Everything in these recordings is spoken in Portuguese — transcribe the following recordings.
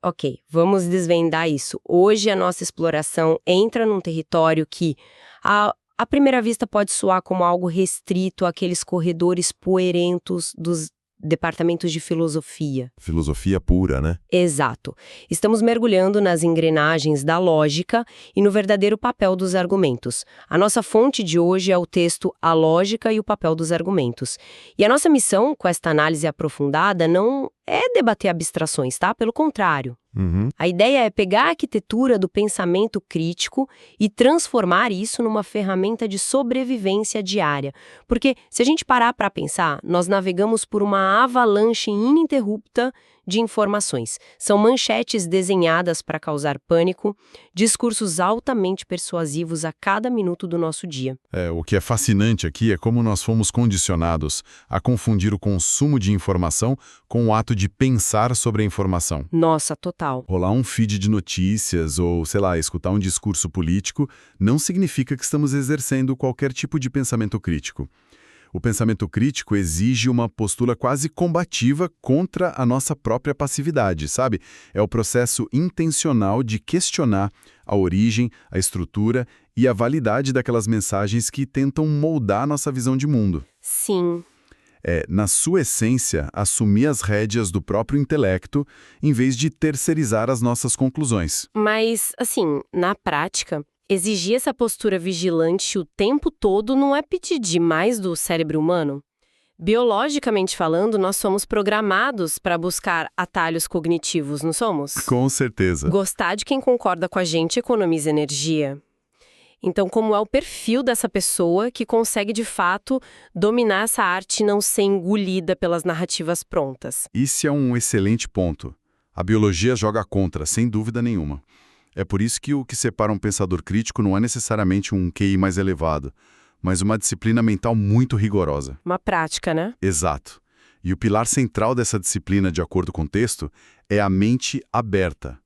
Ok, vamos desvendar isso. Hoje a nossa exploração entra num território que, à primeira vista, pode soar como algo restrito àqueles corredores poerentos dos departamentos de filosofia. Filosofia pura, né? Exato. Estamos mergulhando nas engrenagens da lógica e no verdadeiro papel dos argumentos. A nossa fonte de hoje é o texto A Lógica e o Papel dos Argumentos. E a nossa missão com esta análise aprofundada não é debater abstrações, tá? Pelo contrário. A ideia é pegar a arquitetura do pensamento crítico e transformar isso numa ferramenta de sobrevivência diária. Porque, se a gente parar para pensar, nós navegamos por uma avalanche ininterrupta de informações. São manchetes desenhadas para causar pânico, discursos altamente persuasivos a cada minuto do nosso dia. O que é fascinante aqui é como nós fomos condicionados a confundir o consumo de informação com o ato de pensar sobre a informação. Nossa, total. Rolar um feed de notícias ou, sei lá, escutar um discurso político não significa que estamos exercendo qualquer tipo de pensamento crítico. O pensamento crítico exige uma postura quase combativa contra a nossa própria passividade, sabe? É o processo intencional de questionar a origem, a estrutura e a validade daquelas mensagens que tentam moldar nossa visão de mundo. Sim. Na sua essência, assumir as rédeas do próprio intelecto em vez de terceirizar as nossas conclusões. Mas, assim, na prática, exigir essa postura vigilante o tempo todo não é pedir demais do cérebro humano? Biologicamente falando, nós somos programados para buscar atalhos cognitivos, não somos? Com certeza. Gostar de quem concorda com a gente economiza energia. Então, como é o perfil dessa pessoa que consegue, de fato, dominar essa arte e não ser engolida pelas narrativas prontas? Esse é um excelente ponto. A biologia joga contra, sem dúvida nenhuma. É por isso que o que separa um pensador crítico não é necessariamente um QI mais elevado, mas uma disciplina mental muito rigorosa. Uma prática, né? Exato. E o pilar central dessa disciplina, de acordo com o texto, é a mente aberta.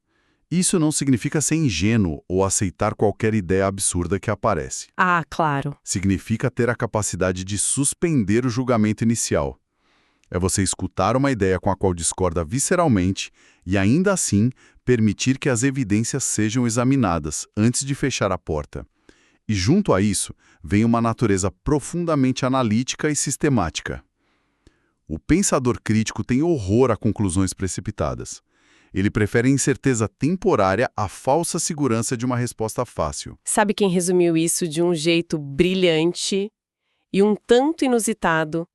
Isso não significa ser ingênuo ou aceitar qualquer ideia absurda que aparece. Ah, claro. Significa ter a capacidade de suspender o julgamento inicial. É você escutar uma ideia com a qual discorda visceralmente e, ainda assim, permitir que as evidências sejam examinadas antes de fechar a porta. E, junto a isso, vem uma natureza profundamente analítica e sistemática. O pensador crítico tem horror a conclusões precipitadas. Ele prefere a incerteza temporária à falsa segurança de uma resposta fácil. Sabe quem resumiu isso de um jeito brilhante e um tanto inusitado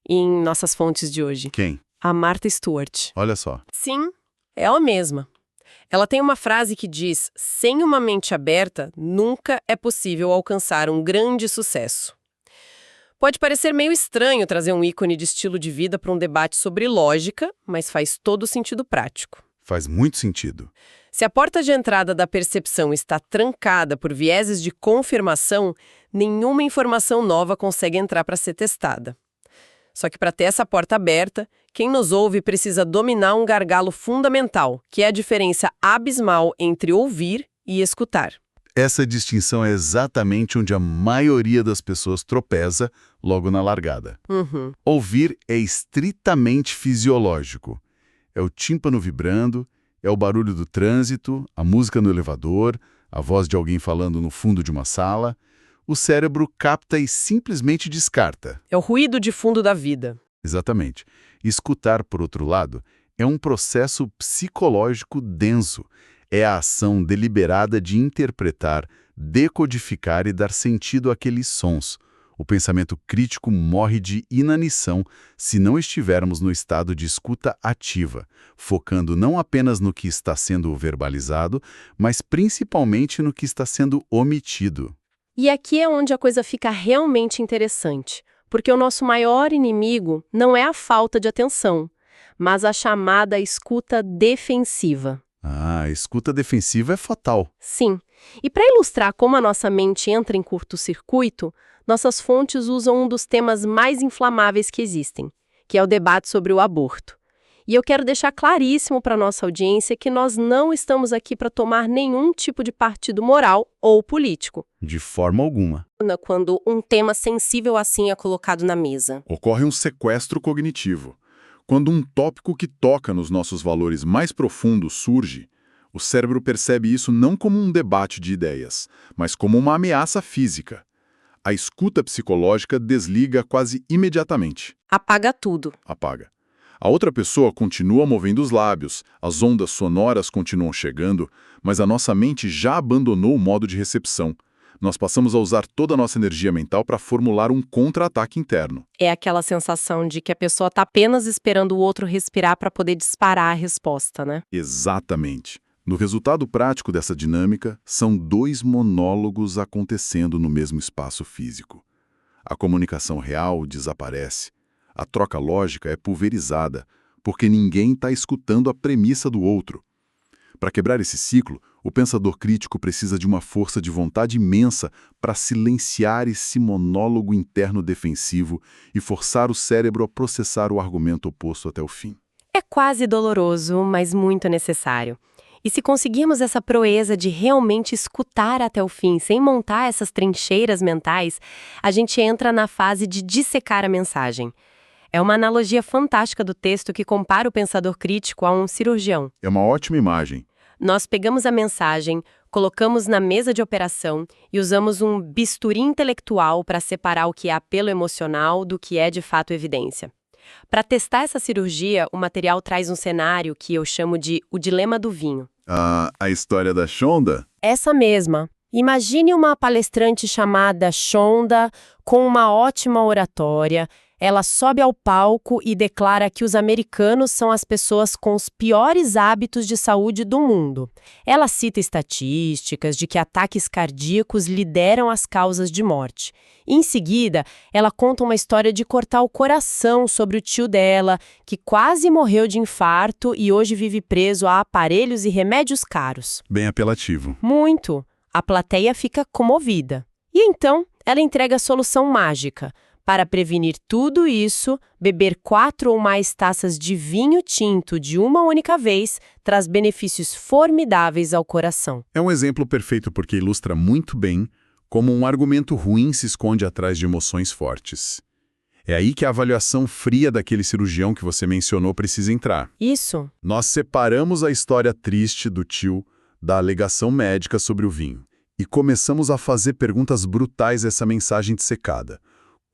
em nossas fontes de hoje? Quem? A Martha Stewart. Olha só. Sim, é ela mesma. Ela tem uma frase que diz: sem uma mente aberta, nunca é possível alcançar um grande sucesso. Pode parecer meio estranho trazer um ícone de estilo de vida para um debate sobre lógica, mas faz todo sentido prático. Faz muito sentido. Se a porta de entrada da percepção está trancada por vieses de confirmação, nenhuma informação nova consegue entrar para ser testada. Só que para ter essa porta aberta, quem nos ouve precisa dominar um gargalo fundamental, que é a diferença abismal entre ouvir e escutar. Essa distinção é exatamente onde a maioria das pessoas tropeça logo na largada. Ouvir é estritamente fisiológico. É o tímpano vibrando, é o barulho do trânsito, a música no elevador, a voz de alguém falando no fundo de uma sala. O cérebro capta e simplesmente descarta. É o ruído de fundo da vida. Exatamente. Escutar, por outro lado, é um processo psicológico denso. É a ação deliberada de interpretar, decodificar e dar sentido àqueles sons. O pensamento crítico morre de inanição se não estivermos no estado de escuta ativa, focando não apenas no que está sendo verbalizado, mas principalmente no que está sendo omitido. E aqui é onde a coisa fica realmente interessante, porque o nosso maior inimigo não é a falta de atenção, mas a chamada escuta defensiva. A escuta defensiva é fatal. Sim. E para ilustrar como a nossa mente entra em curto-circuito, nossas fontes usam um dos temas mais inflamáveis que existem, que é o debate sobre o aborto. E eu quero deixar claríssimo para a nossa audiência que nós não estamos aqui para tomar nenhum tipo de partido moral ou político. De forma alguma. Quando um tema sensível assim é colocado na mesa. Ocorre um sequestro cognitivo. Quando um tópico que toca nos nossos valores mais profundos surge, o cérebro percebe isso não como um debate de ideias, mas como uma ameaça física. A escuta psicológica desliga quase imediatamente. Apaga tudo. Apaga. A outra pessoa continua movendo os lábios, as ondas sonoras continuam chegando, mas a nossa mente já abandonou o modo de recepção. Nós passamos a usar toda a nossa energia mental para formular um contra-ataque interno. É aquela sensação de que a pessoa está apenas esperando o outro respirar para poder disparar a resposta, né? Exatamente. No resultado prático dessa dinâmica, são dois monólogos acontecendo no mesmo espaço físico. A comunicação real desaparece. A troca lógica é pulverizada, porque ninguém está escutando a premissa do outro. Para quebrar esse ciclo, o pensador crítico precisa de uma força de vontade imensa para silenciar esse monólogo interno defensivo e forçar o cérebro a processar o argumento oposto até o fim. É quase doloroso, mas muito necessário. E se conseguirmos essa proeza de realmente escutar até o fim, sem montar essas trincheiras mentais, a gente entra na fase de dissecar a mensagem. É uma analogia fantástica do texto que compara o pensador crítico a um cirurgião. É uma ótima imagem. Nós pegamos a mensagem, colocamos na mesa de operação e usamos um bisturi intelectual para separar o que é apelo emocional do que é de fato evidência. Para testar essa cirurgia, o material traz um cenário que eu chamo de o dilema do vinho. A história da Shonda? Essa mesma. Imagine uma palestrante chamada Shonda com uma ótima oratória. Ela sobe ao palco e declara que os americanos são as pessoas com os piores hábitos de saúde do mundo. Ela cita estatísticas de que ataques cardíacos lideram as causas de morte. Em seguida, ela conta uma história de cortar o coração sobre o tio dela, que quase morreu de infarto e hoje vive preso a aparelhos e remédios caros. Bem apelativo. Muito. A plateia fica comovida. E então, ela entrega a solução mágica. Para prevenir tudo isso, beber 4 ou mais taças de vinho tinto de uma única vez traz benefícios formidáveis ao coração. É um exemplo perfeito porque ilustra muito bem como um argumento ruim se esconde atrás de emoções fortes. É aí que a avaliação fria daquele cirurgião que você mencionou precisa entrar. Isso. Nós separamos a história triste do tio da alegação médica sobre o vinho e começamos a fazer perguntas brutais a essa mensagem dissecada.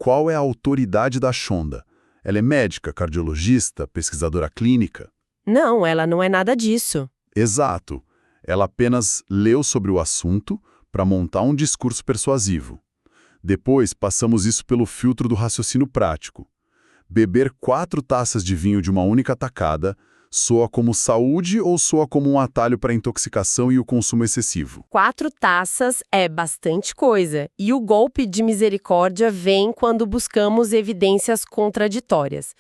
Qual é a autoridade da Shonda? Ela é médica, cardiologista, pesquisadora clínica? Não, ela não é nada disso. Exato. Ela apenas leu sobre o assunto para montar um discurso persuasivo. Depois, passamos isso pelo filtro do raciocínio prático. Beber 4 taças de vinho de uma única tacada soa como saúde ou soa como um atalho para a intoxicação e o consumo excessivo? 4 taças é bastante coisa, e o golpe de misericórdia vem quando buscamos evidências contraditórias.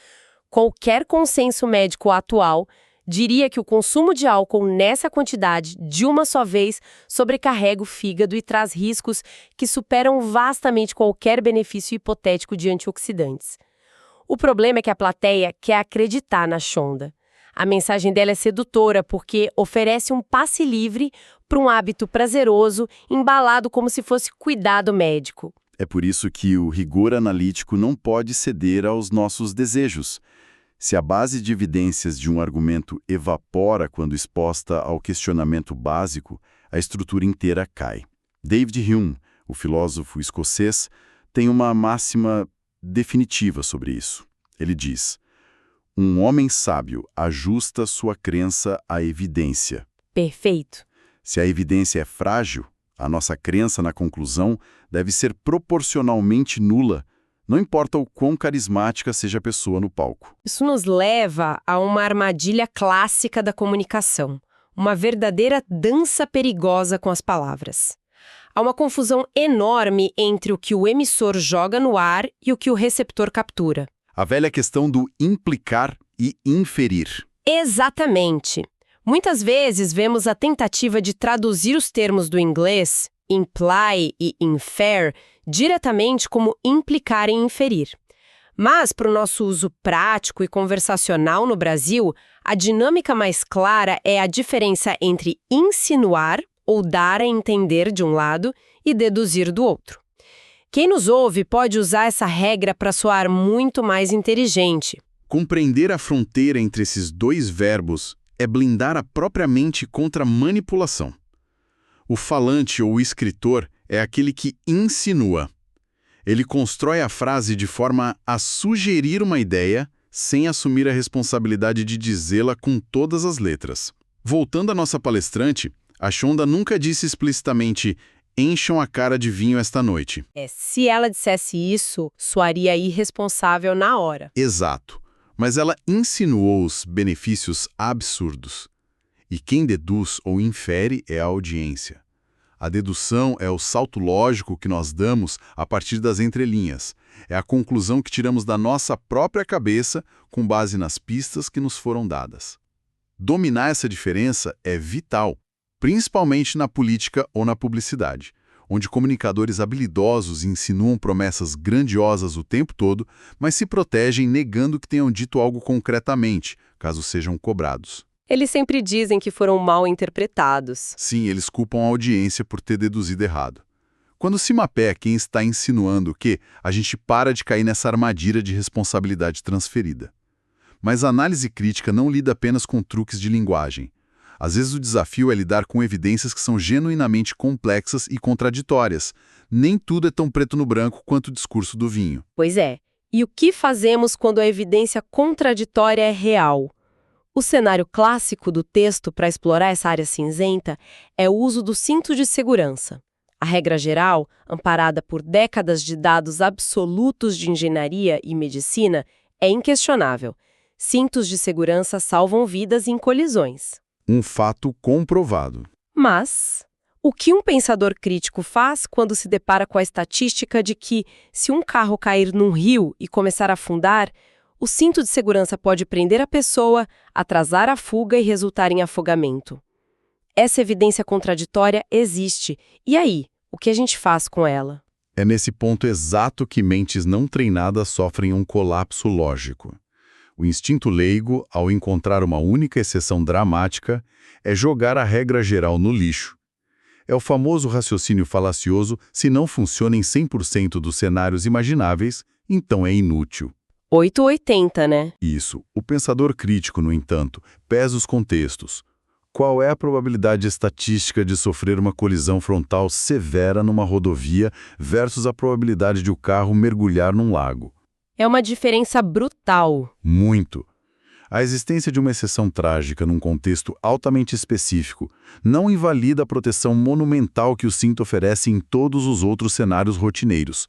Qualquer consenso médico atual diria que o consumo de álcool nessa quantidade, de uma só vez, sobrecarrega o fígado e traz riscos que superam vastamente qualquer benefício hipotético de antioxidantes. O problema é que a plateia quer acreditar na Shonda. A mensagem dela é sedutora porque oferece um passe livre para um hábito prazeroso, embalado como se fosse cuidado médico. É por isso que o rigor analítico não pode ceder aos nossos desejos. Se a base de evidências de um argumento evapora quando exposta ao questionamento básico, a estrutura inteira cai. David Hume, o filósofo escocês, tem uma máxima definitiva sobre isso. Ele diz: um homem sábio ajusta sua crença à evidência. Perfeito. Se a evidência é frágil, a nossa crença na conclusão deve ser proporcionalmente nula, não importa o quão carismática seja a pessoa no palco. Isso nos leva a uma armadilha clássica da comunicação, uma verdadeira dança perigosa com as palavras. Há uma confusão enorme entre o que o emissor joga no ar e o que o receptor captura. A velha questão do implicar e inferir. Exatamente. Muitas vezes vemos a tentativa de traduzir os termos do inglês, imply e infer, diretamente como implicar e inferir. Mas, para o nosso uso prático e conversacional no Brasil, a dinâmica mais clara é a diferença entre insinuar, ou dar a entender de um lado, e deduzir do outro. Quem nos ouve pode usar essa regra para soar muito mais inteligente. Compreender a fronteira entre esses dois verbos é blindar a própria mente contra a manipulação. O falante ou o escritor é aquele que insinua. Ele constrói a frase de forma a sugerir uma ideia sem assumir a responsabilidade de dizê-la com todas as letras. Voltando à nossa palestrante, a Shonda nunca disse explicitamente "encham a cara de vinho esta noite". Se ela dissesse isso, soaria irresponsável na hora. Exato. Mas ela insinuou os benefícios absurdos. E quem deduz ou infere é a audiência. A dedução é o salto lógico que nós damos a partir das entrelinhas. É a conclusão que tiramos da nossa própria cabeça com base nas pistas que nos foram dadas. Dominar essa diferença é vital, principalmente na política ou na publicidade, onde comunicadores habilidosos insinuam promessas grandiosas o tempo todo, mas se protegem negando que tenham dito algo concretamente, caso sejam cobrados. Eles sempre dizem que foram mal interpretados. Sim, eles culpam a audiência por ter deduzido errado. Quando se mapeia quem está insinuando o quê, a gente para de cair nessa armadilha de responsabilidade transferida. Mas a análise crítica não lida apenas com truques de linguagem. Às vezes o desafio é lidar com evidências que são genuinamente complexas e contraditórias. Nem tudo é tão preto no branco quanto o discurso do vinho. Pois é. E o que fazemos quando a evidência contraditória é real? O cenário clássico do texto para explorar essa área cinzenta é o uso do cinto de segurança. A regra geral, amparada por décadas de dados absolutos de engenharia e medicina, é inquestionável. Cintos de segurança salvam vidas em colisões. Um fato comprovado. Mas o que um pensador crítico faz quando se depara com a estatística de que, se um carro cair num rio e começar a afundar, o cinto de segurança pode prender a pessoa, atrasar a fuga e resultar em afogamento? Essa evidência contraditória existe. E aí, o que a gente faz com ela? É nesse ponto exato que mentes não treinadas sofrem um colapso lógico. O instinto leigo, ao encontrar uma única exceção dramática, é jogar a regra geral no lixo. É o famoso raciocínio falacioso: se não funciona em 100% dos cenários imagináveis, então é inútil. 880, né? Isso. O pensador crítico, no entanto, pesa os contextos. Qual é a probabilidade estatística de sofrer uma colisão frontal severa numa rodovia versus a probabilidade de o carro mergulhar num lago? É uma diferença brutal. Muito. A existência de uma exceção trágica num contexto altamente específico não invalida a proteção monumental que o cinto oferece em todos os outros cenários rotineiros.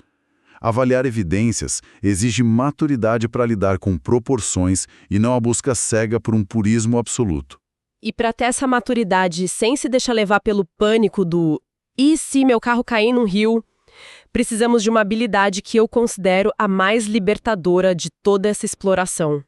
Avaliar evidências exige maturidade para lidar com proporções e não a busca cega por um purismo absoluto. E para ter essa maturidade sem se deixar levar pelo pânico do "e se meu carro cair num rio?", precisamos de uma habilidade que eu considero a mais libertadora de toda essa exploração: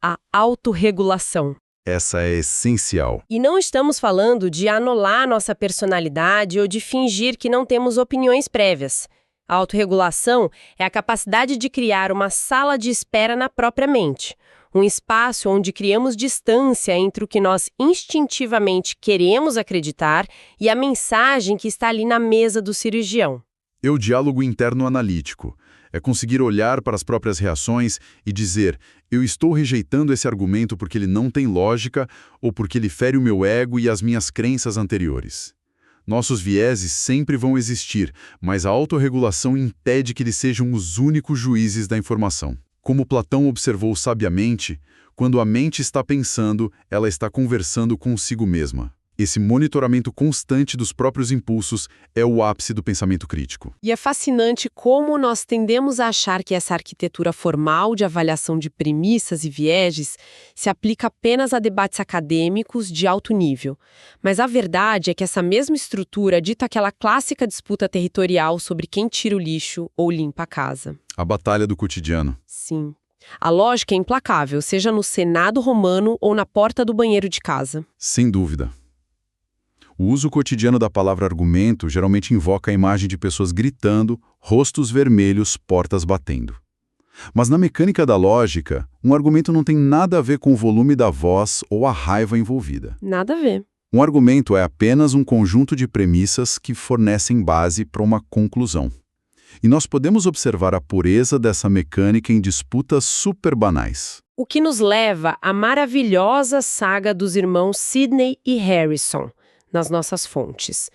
a autorregulação. Essa é essencial. E não estamos falando de anular nossa personalidade ou de fingir que não temos opiniões prévias. A autorregulação é a capacidade de criar uma sala de espera na própria mente, um espaço onde criamos distância entre o que nós instintivamente queremos acreditar e a mensagem que está ali na mesa do cirurgião. É o diálogo interno analítico. É conseguir olhar para as próprias reações e dizer: eu estou rejeitando esse argumento porque ele não tem lógica ou porque ele fere o meu ego e as minhas crenças anteriores. Nossos vieses sempre vão existir, mas a autorregulação impede que eles sejam os únicos juízes da informação. Como Platão observou sabiamente, quando a mente está pensando, ela está conversando consigo mesma. Esse monitoramento constante dos próprios impulsos é o ápice do pensamento crítico. E é fascinante como nós tendemos a achar que essa arquitetura formal de avaliação de premissas e vieses se aplica apenas a debates acadêmicos de alto nível. Mas a verdade é que essa mesma estrutura dita aquela clássica disputa territorial sobre quem tira o lixo ou limpa a casa. A batalha do cotidiano. Sim. A lógica é implacável, seja no Senado romano ou na porta do banheiro de casa. Sem dúvida. O uso cotidiano da palavra argumento geralmente invoca a imagem de pessoas gritando, rostos vermelhos, portas batendo. Mas na mecânica da lógica, um argumento não tem nada a ver com o volume da voz ou a raiva envolvida. Nada a ver. Um argumento é apenas um conjunto de premissas que fornecem base para uma conclusão. E nós podemos observar a pureza dessa mecânica em disputas super banais. O que nos leva à maravilhosa saga dos irmãos Sidney e Harrison, nas nossas fontes.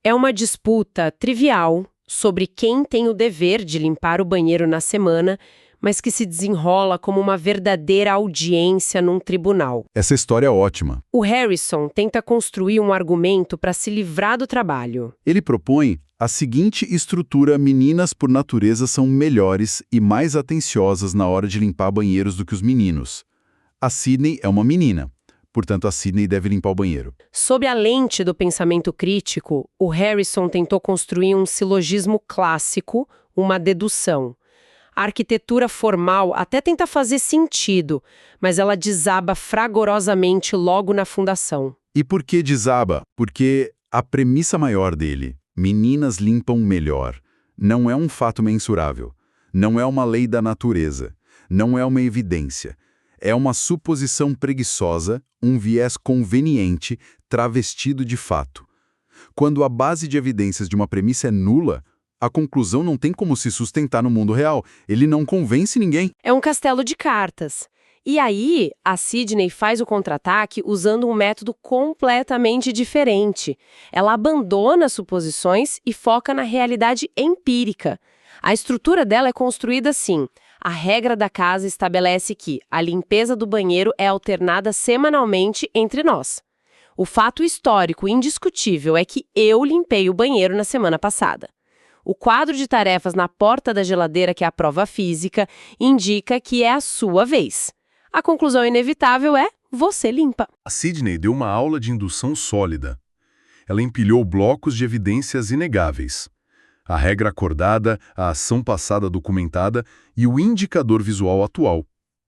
É uma disputa trivial sobre quem tem o dever de limpar o banheiro na semana, mas que se desenrola como uma verdadeira audiência num tribunal. Essa história é ótima. O Harrison tenta construir um argumento para se livrar do trabalho. Ele propõe a seguinte estrutura: meninas por natureza são melhores e mais atenciosas na hora de limpar banheiros do que os meninos. A Sidney é uma menina, portanto a Sidney deve limpar o banheiro. Sob a lente do pensamento crítico, o Harrison tentou construir um silogismo clássico, uma dedução. A arquitetura formal até tenta fazer sentido, mas ela desaba fragorosamente logo na fundação. E por que desaba? Porque a premissa maior dele, meninas limpam melhor, não é um fato mensurável, não é uma lei da natureza, não é uma evidência. É uma suposição preguiçosa, um viés conveniente, travestido de fato. Quando a base de evidências de uma premissa é nula, a conclusão não tem como se sustentar no mundo real. Ele não convence ninguém. É um castelo de cartas. E aí, a Sidney faz o contra-ataque usando um método completamente diferente. Ela abandona as suposições e foca na realidade empírica. A estrutura dela é construída assim. A regra da casa estabelece que a limpeza do banheiro é alternada semanalmente entre nós. O fato histórico indiscutível é que eu limpei o banheiro na semana passada. O quadro de tarefas na porta da geladeira, que é a prova física, indica que é a sua vez. A conclusão inevitável é: você limpa. A Sidney deu uma aula de indução sólida. Ela empilhou blocos de evidências inegáveis. A regra acordada, a ação passada documentada e o indicador visual atual.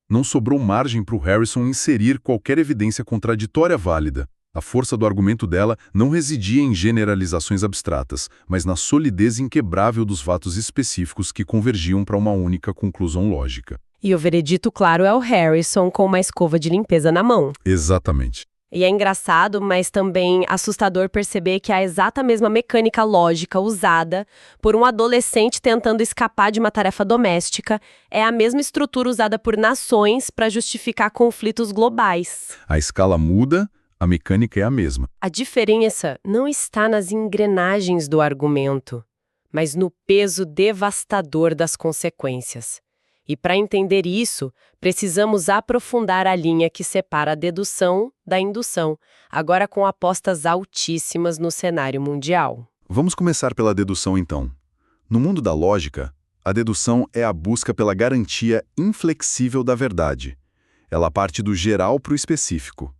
Não sobrou margem para o Harrison inserir qualquer evidência contraditória válida. A força do argumento dela não residia em generalizações abstratas, mas na solidez inquebrável dos fatos específicos que convergiam para uma única conclusão lógica. E o veredito claro é o Harrison com uma escova de limpeza na mão. Exatamente. E é engraçado, mas também assustador perceber que a exata mesma mecânica lógica usada por um adolescente tentando escapar de uma tarefa doméstica é a mesma estrutura usada por nações para justificar conflitos globais. A escala muda, a mecânica é a mesma. A diferença não está nas engrenagens do argumento, mas no peso devastador das consequências. E para entender isso, precisamos aprofundar a linha que separa a dedução da indução, agora com apostas altíssimas no cenário mundial. Vamos começar pela dedução, então. No mundo da lógica, a dedução é a busca pela garantia inflexível da verdade. Ela parte do geral para o específico.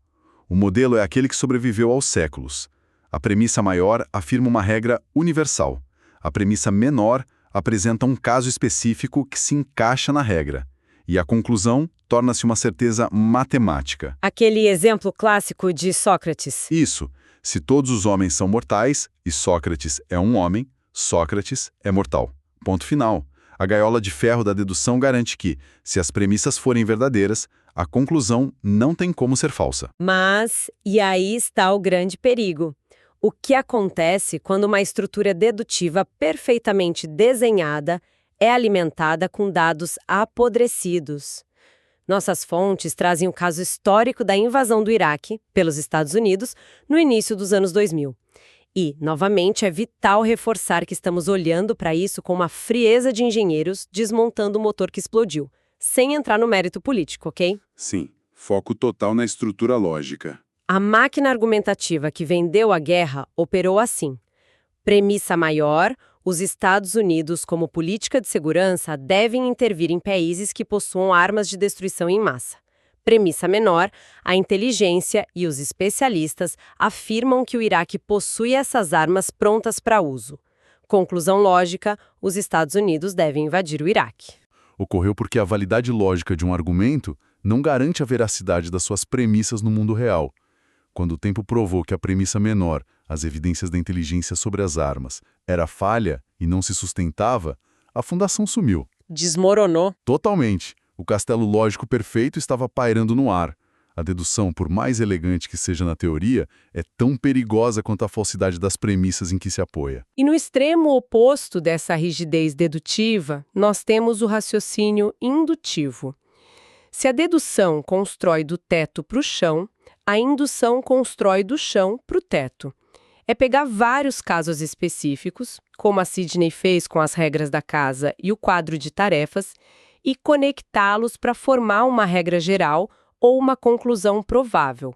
O modelo é aquele que sobreviveu aos séculos. A premissa maior afirma uma regra universal. A premissa menor apresenta um caso específico que se encaixa na regra. E a conclusão torna-se uma certeza matemática. Aquele exemplo clássico de Sócrates. Isso. Se todos os homens são mortais, e Sócrates é um homem, Sócrates é mortal. Ponto final. A gaiola de ferro da dedução garante que, se as premissas forem verdadeiras, a conclusão não tem como ser falsa. Mas, e aí está o grande perigo. O que acontece quando uma estrutura dedutiva perfeitamente desenhada é alimentada com dados apodrecidos? Nossas fontes trazem o caso histórico da invasão do Iraque pelos Estados Unidos no início dos anos 2000. E, novamente, é vital reforçar que estamos olhando para isso com uma frieza de engenheiros desmontando o motor que explodiu, sem entrar no mérito político, ok? Sim, foco total na estrutura lógica. A máquina argumentativa que vendeu a guerra operou assim. Premissa maior: os Estados Unidos, como política de segurança, devem intervir em países que possuam armas de destruição em massa. Premissa menor: a inteligência e os especialistas afirmam que o Iraque possui essas armas prontas para uso. Conclusão lógica: os Estados Unidos devem invadir o Iraque. Ocorreu porque a validade lógica de um argumento não garante a veracidade das suas premissas no mundo real. Quando o tempo provou que a premissa menor, as evidências da inteligência sobre as armas, era falha e não se sustentava, a fundação sumiu. Desmoronou. Totalmente. O castelo lógico perfeito estava pairando no ar. A dedução, por mais elegante que seja na teoria, é tão perigosa quanto a falsidade das premissas em que se apoia. E no extremo oposto dessa rigidez dedutiva, nós temos o raciocínio indutivo. Se a dedução constrói do teto para o chão, a indução constrói do chão para o teto. É pegar vários casos específicos, como a Sidney fez com as regras da casa e o quadro de tarefas, e conectá-los para formar uma regra geral ou uma conclusão provável.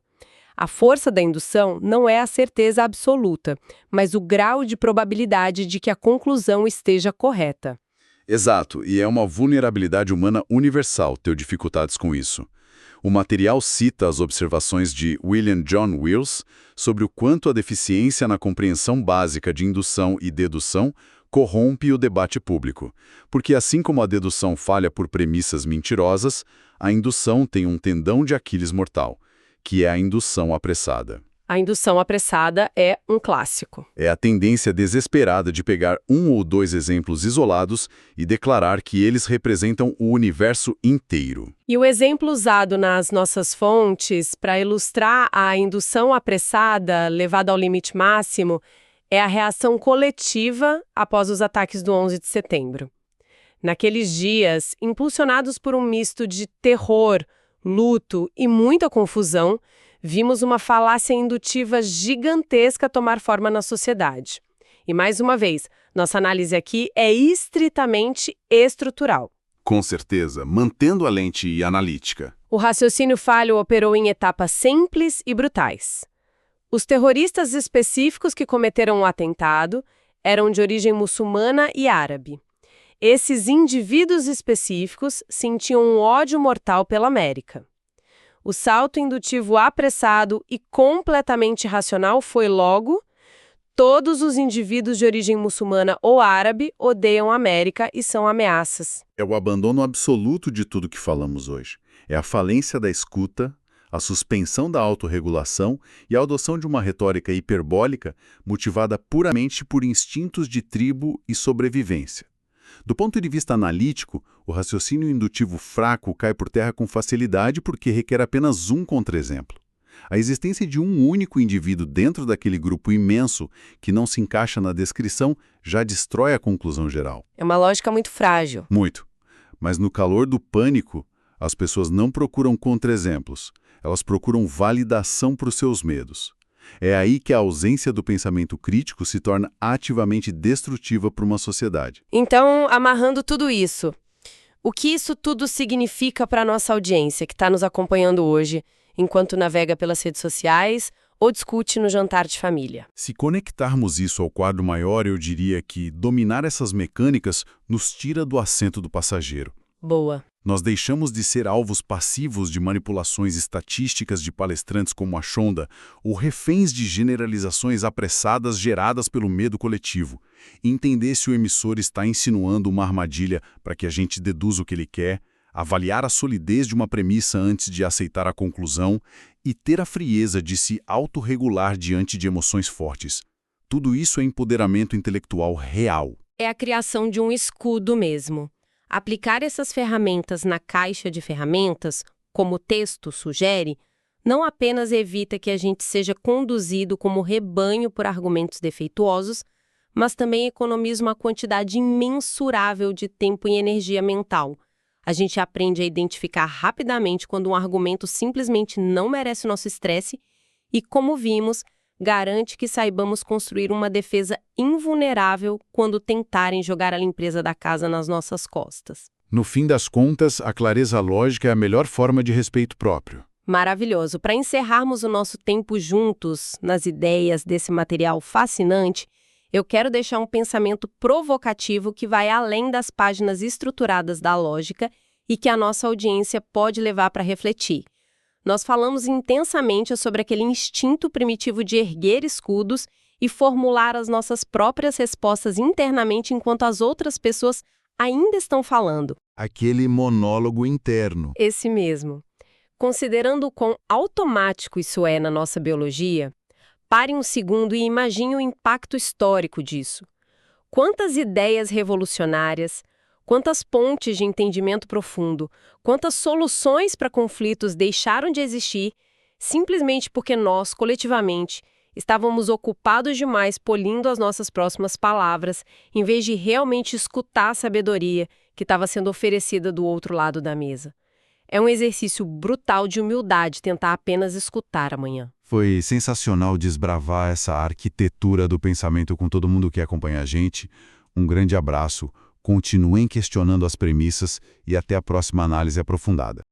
A força da indução não é a certeza absoluta, mas o grau de probabilidade de que a conclusão esteja correta. Exato, e é uma vulnerabilidade humana universal ter dificuldades com isso. O material cita as observações de William John Wills sobre o quanto a deficiência na compreensão básica de indução e dedução corrompe o debate público, porque assim como a dedução falha por premissas mentirosas, a indução tem um tendão de Aquiles mortal, que é a indução apressada. A indução apressada é um clássico. É a tendência desesperada de pegar um ou dois exemplos isolados e declarar que eles representam o universo inteiro. E o exemplo usado nas nossas fontes para ilustrar a indução apressada levada ao limite máximo é a reação coletiva após os ataques do 11 de setembro. Naqueles dias, impulsionados por um misto de terror, luto e muita confusão, vimos uma falácia indutiva gigantesca tomar forma na sociedade. E, mais uma vez, nossa análise aqui é estritamente estrutural. Com certeza, mantendo a lente analítica. O raciocínio falho operou em etapas simples e brutais. Os terroristas específicos que cometeram o atentado eram de origem muçulmana e árabe. Esses indivíduos específicos sentiam um ódio mortal pela América. O salto indutivo apressado e completamente irracional foi logo: todos os indivíduos de origem muçulmana ou árabe odeiam a América e são ameaças. É o abandono absoluto de tudo que falamos hoje. É a falência da escuta, a suspensão da autorregulação e a adoção de uma retórica hiperbólica motivada puramente por instintos de tribo e sobrevivência. Do ponto de vista analítico, o raciocínio indutivo fraco cai por terra com facilidade porque requer apenas um contra-exemplo. A existência de um único indivíduo dentro daquele grupo imenso que não se encaixa na descrição já destrói a conclusão geral. É uma lógica muito frágil. Muito. Mas no calor do pânico, as pessoas não procuram contra-exemplos. Elas procuram validação para os seus medos. É aí que a ausência do pensamento crítico se torna ativamente destrutiva para uma sociedade. Então, amarrando tudo isso, o que isso tudo significa para a nossa audiência que está nos acompanhando hoje, enquanto navega pelas redes sociais ou discute no jantar de família? Se conectarmos isso ao quadro maior, eu diria que dominar essas mecânicas nos tira do assento do passageiro. Boa. Nós deixamos de ser alvos passivos de manipulações estatísticas de palestrantes como a Shonda ou reféns de generalizações apressadas geradas pelo medo coletivo. E entender se o emissor está insinuando uma armadilha para que a gente deduza o que ele quer, avaliar a solidez de uma premissa antes de aceitar a conclusão e ter a frieza de se autorregular diante de emoções fortes. Tudo isso é empoderamento intelectual real. É a criação de um escudo mesmo. Aplicar essas ferramentas na caixa de ferramentas, como o texto sugere, não apenas evita que a gente seja conduzido como rebanho por argumentos defeituosos, mas também economiza uma quantidade imensurável de tempo e energia mental. A gente aprende a identificar rapidamente quando um argumento simplesmente não merece o nosso estresse e, como vimos, garante que saibamos construir uma defesa invulnerável quando tentarem jogar a limpeza da casa nas nossas costas. No fim das contas, a clareza lógica é a melhor forma de respeito próprio. Maravilhoso. Para encerrarmos o nosso tempo juntos nas ideias desse material fascinante, eu quero deixar um pensamento provocativo que vai além das páginas estruturadas da lógica e que a nossa audiência pode levar para refletir. Nós falamos intensamente sobre aquele instinto primitivo de erguer escudos e formular as nossas próprias respostas internamente enquanto as outras pessoas ainda estão falando. Aquele monólogo interno. Esse mesmo. Considerando o quão automático isso é na nossa biologia, pare um segundo e imagine o impacto histórico disso. Quantas ideias revolucionárias, quantas pontes de entendimento profundo, quantas soluções para conflitos deixaram de existir simplesmente porque nós, coletivamente, estávamos ocupados demais polindo as nossas próximas palavras, em vez de realmente escutar a sabedoria que estava sendo oferecida do outro lado da mesa. É um exercício brutal de humildade tentar apenas escutar amanhã. Foi sensacional desbravar essa arquitetura do pensamento com todo mundo que acompanha a gente. Um grande abraço, continuem questionando as premissas e até a próxima análise aprofundada.